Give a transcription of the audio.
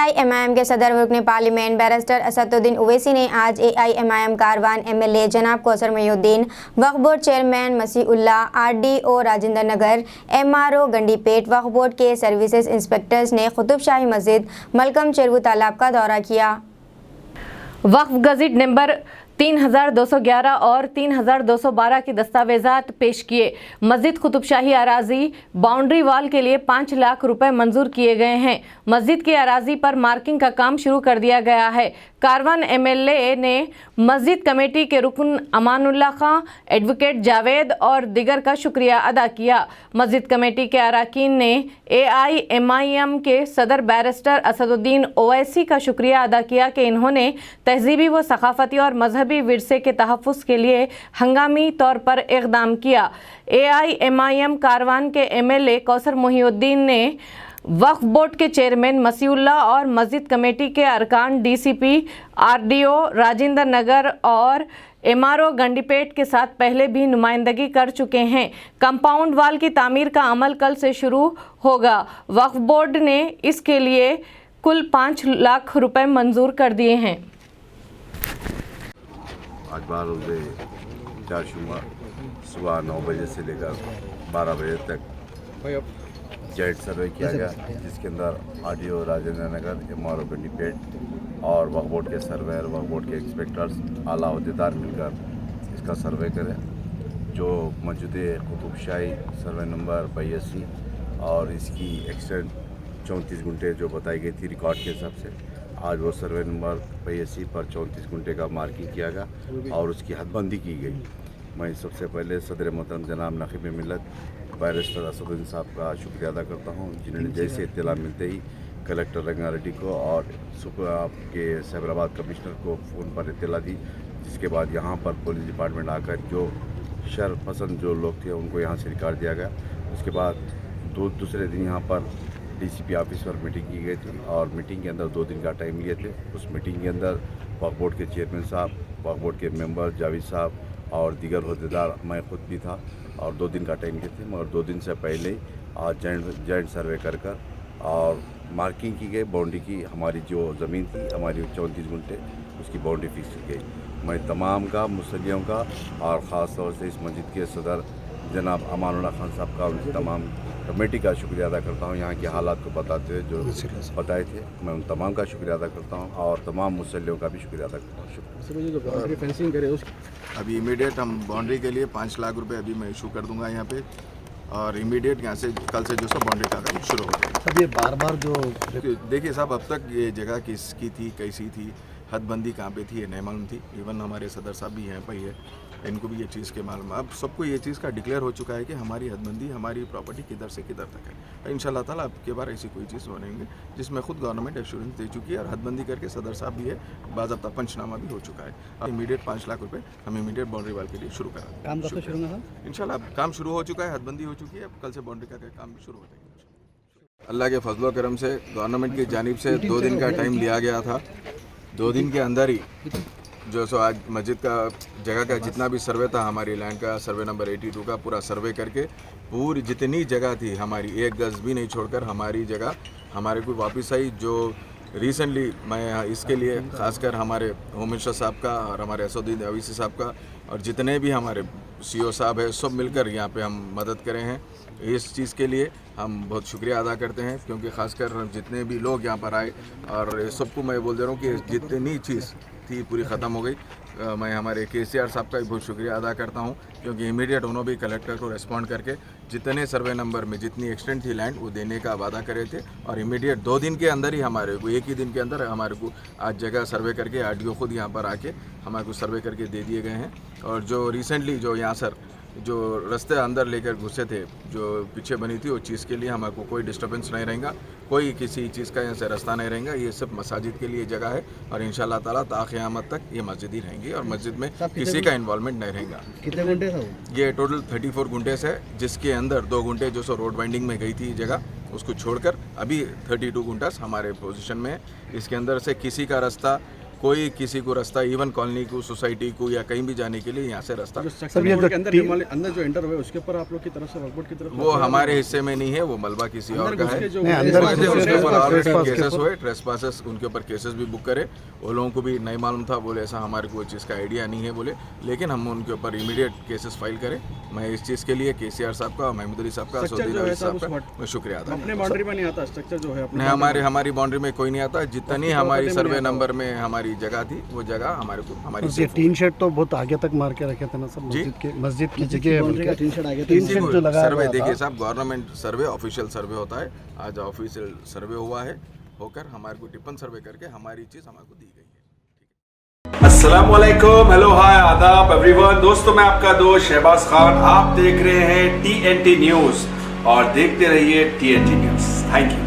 AIMIM के सदर रुकन पार्लियामेंट बैरिस्टर असदुद्दीन ओवैसी ने आज AIMIM कारवान MLA जनाब कौसर मोहिउद्दीन, वक्फ board chairman Masiullah, RDO Rajendra Nagar, MRO Gandipet, वक्फ बोर्ड के सर्विसेज इंस्पेक्टर्स ने कुतुब शाही मस्जिद, मलकम चेरवू तालाब का दौरा किया। वक्फ गज़ट नंबर 3211 और 3212 के दस्तावेजात पेश किए। मस्जिद कुतुब शाही अराजी बाउंड्री वाल के लिए 5 लाख रुपए मंजूर किए गए हैं। मस्जिद की अराजी पर मार्किंग का काम शुरू कर दिया गया है। कारवान MLA ने मस्जिद कमेटी के रुकन अमानुल्लाह खां, एडवोकेट जावेद और दिगर का शुक्रिया अदा किया। मस्जिद कमेटी के अरकान ने AIMIM के सदर बैरिस्टर असदुद्दीन ओवैसी का शुक्रिया अदा किया कि इन्होंने तहजीबी व सकाफती और मजहबी विरसे के तहफ़्फ़ुज़ के लिए हंगामी तौर पर इक़दाम किया। AIMIM कारवान के MLA कौसर मोहिउद्दीन ने वक्फ बोर्ड के चेयरमैन मसीउल्लाह और मस्जिद कमेटी के अरकान DCP, RDO राजेंद्र नगर और MRO गंडीपेट के साथ पहले भी नुमाइंदगी कर चुके हैं। कंपाउंड वाल की तामीर का अमल कल से शुरू होगा। वक्फ बोर्ड ने इसके लिए कुल 5 लाख रुपए मंजूर कर दिए हैं। आज 4 सुबह 9 बजे से लेकर 12 बजे तक जेड सर्वे किया गया, जिसके अंदर RDO राजेंद्र नगर, MRO गंडीपेट और वक्फ बोर्ड के सर्वेयर, वक्फ बोर्ड के इंस्पेक्टर्स, आला अहदेदार मिलकर इसका सर्वे करें। जो मौजूद कुतुब शाही सर्वे नंबर 82 और इसकी एक्सटेंट 34 गुंटे जो बताई गई थी रिकॉर्ड के हिसाब से, आज वो सर्वे नंबर 82 पर 34 गुंटे का मार्किंग किया गया और उसकी हदबंदी की गई। मैं सबसे पहले सदर मोहतरम जनाब नकीब मिल्लत बैरिस्टर असदुद्दीन साहब का शुक्रिया अदा करता हूँ, जिन्होंने जैसे इत्तला मिलते ही कलेक्टर रंगारेड्डी को और आपके साइबराबाद कमिश्नर को फ़ोन पर इत्तला दी, जिसके बाद यहाँ पर पुलिस डिपार्टमेंट आकर जो शर पसंद जो लोग थे उनको यहाँ से निकाल दिया गया। उसके बाद दूसरे दिन यहाँ पर DCP ऑफिस पर मीटिंग की गई थी और मीटिंग के अंदर 2 दिन का टाइम लिए थे। उस मीटिंग के अंदर वक्फ बोर्ड के चेयरमैन साहब, वक्फ बोर्ड के मेंबर जावेद साहब और दीगर अहदेदार, मैं खुद भी था और 2 दिन का टाइम लिए थे। मगर 2 दिन से पहले ही आज जॉइंट सर्वे कर और मार्किंग की गई। बाउंड्री की हमारी जो ज़मीन थी हमारी 34 गुंटे, उसकी बाउंड्री फिक्स की गई। मैं तमाम का मुसल्लियों का और ख़ास तौर से इस मस्जिद के सदर जनाब अमानुल्लाह खान साहब का, उनकी तमाम कमेटी का शुक्रिया अदा करता हूँ। यहाँ के हालात को बताते हुए जो बताए थे, मैं उन तमाम का शुक्रिया अदा करता हूँ और तमाम मुसल्लियों का भी शुक्रिया अदा करता हूँ। फेंसिंग करे अभी इमीडिएट हम बाउंड्री के लिए 5 लाख रुपए अभी मैं इशू कर दूंगा यहाँ पे, और इमीडिएट यहाँ से कल से जो सब बाउंड्री का काम शुरू हो गया। अब ये बार जो देखिए साहब, अब तक ये जगह किसकी थी, कैसी थी, हदबंदी कहाँ पे थी, ये नहीं मालूम थी। इवन हमारे सदर साहब भी यहाँ पर ही है, इनको भी ये चीज़ के मालूम। अब सबको ये चीज़ का डिक्लेयर हो चुका है कि हमारी हदबंदी, हमारी प्रॉपर्टी किधर से किधर तक है। इंशाल्लाह ताला अब के बार ऐसी कोई चीज़ बनेंगे जिसमें खुद गवर्नमेंट एश्योरेंस दे चुकी है और हदबंदी करके सदर साहब भी है, बाज़ाब्ता पंचनामा भी हो चुका है। अब इमीडिएट 5 लाख रुपये हम इमीडिएट बाउंड्री वाल के लिए शुरू करा काम कब शुरू होगा? इंशाल्लाह काम शुरू हो चुका है, हदबंदी हो चुकी है, अब कल से बाउंड्री का काम भी शुरू हो जाएगा। अल्लाह के फजलो करम से गवर्नमेंट की जानिब से 2 दिन का टाइम लिया गया था। 2 दिन के अंदर ही जो सो आज मस्जिद का जगह का जितना भी सर्वे था, हमारी लैंड का सर्वे नंबर 82 का पूरा सर्वे करके पूरी जितनी जगह थी हमारी, 1 गज़ भी नहीं छोड़कर हमारी जगह हमारे को वापस आई। जो रिसेंटली मैं इसके लिए खासकर हमारे होम मिनिस्टर साहब का और हमारे असदुद्दीन ओवैसी साहब का और जितने भी हमारे CO साहब है, सब मिलकर यहाँ पे हम मदद करे हैं। इस चीज़ के लिए हम बहुत शुक्रिया अदा करते हैं, क्योंकि ख़ासकर जितने भी लोग यहाँ पर आए और सबको मैं बोल दे रहा हूँ कि जितनी चीज़ थी पूरी ख़त्म हो गई। मैं हमारे KCR साहब का भी बहुत शुक्रिया अदा करता हूँ, क्योंकि इमीडिएट उन्होंने भी कलेक्टर को रिस्पॉन्ड करके जितने सर्वे नंबर में जितनी एक्सटेंट थी लैंड वो देने का वादा करे थे और इमीडिएट 2 दिन के अंदर ही हमारे को, 1 ही दिन के अंदर हमारे को आज जगह सर्वे करके RDO खुद यहाँ पर आके हमारे को सर्वे करके दे दिए गए हैं। और जो रिसेंटली जो यहाँ सर जो रास्ते अंदर लेकर घुसे थे, जो पीछे बनी थी, वो चीज़ के लिए हमारे को कोई डिस्टर्बेंस नहीं रहेगा, कोई किसी चीज़ का यहाँ से रास्ता नहीं रहेगा। ये सब मसाजिद के लिए जगह है और इंशाल्लाह ताला क़यामत तक ये मस्जिद ही रहेंगी और मस्जिद में किसी का इन्वॉल्वमेंट नहीं रहेगा। कितने गुंटे था? ये टोटल 34 गुंटे है, जिसके अंदर 2 गुंटे जो सो रोड बाइंडिंग में गई थी जगह, उसको छोड़कर अभी 32 गुंटास हमारे पोजीशन में है। इसके अंदर से किसी का रास्ता कोई किसी को रास्ता इवन कॉलोनी को सोसाइटी को या कहीं भी जाने के लिए यहाँ से रास्ता सर ये के अंदर जो एंटर हुए उसके ऊपर आप लोग की तरफ से वक्फ बोर्ड की तरफ वो हमारे हिस्से में नहीं है, वो मलबा किसी और का है। अंदर उसके ऊपर ऑलरेडी केसेस हुए, ट्रेसपासेस, उनके ऊपर केसेस भी बुक करे। वो लोगों को भी नहीं मालूम था, बोले ऐसा हमारे को चीज़ का आइडिया नहीं है बोले, लेकिन हम उनके ऊपर इमीडिएट केसेस फाइल करें। मैं इस चीज़ के लिए केसीआर साहब का, महमूद अली साहब का, सऊदी अली साहब का मैं शुक्रिया अदा अपने बाउंड्री में नहीं आता स्ट्रक्चर जो है नहीं, हमारी बाउंड्री में कोई नहीं आता। जितनी हमारी सर्वे नंबर में हमारी जगह थी वो जगह हमारे को हमारी ये टीन शेड तो बहुत आगे तक मार के रखे थे ना सब मस्जिद की जगह टीन शेड आगे टीन शेड जो लगा सर्वे देखिए साहब, गवर्नमेंट सर्वे ऑफिशियल सर्वे होता है। आज ऑफिशियल सर्वे हुआ है, होकर हमारे को टिप्पण सर्वे करके हमारी चीज़ हमारे को दी गई है। अस्सलाम वालेकुम, हेलो, हाय, आदाब एवरीवन। दोस्तों मैं आपका दोस्त शहबाज खान, आप देख रहे हैं TNT न्यूज़ और देखते रहिए TNT न्यूज़। Thank you.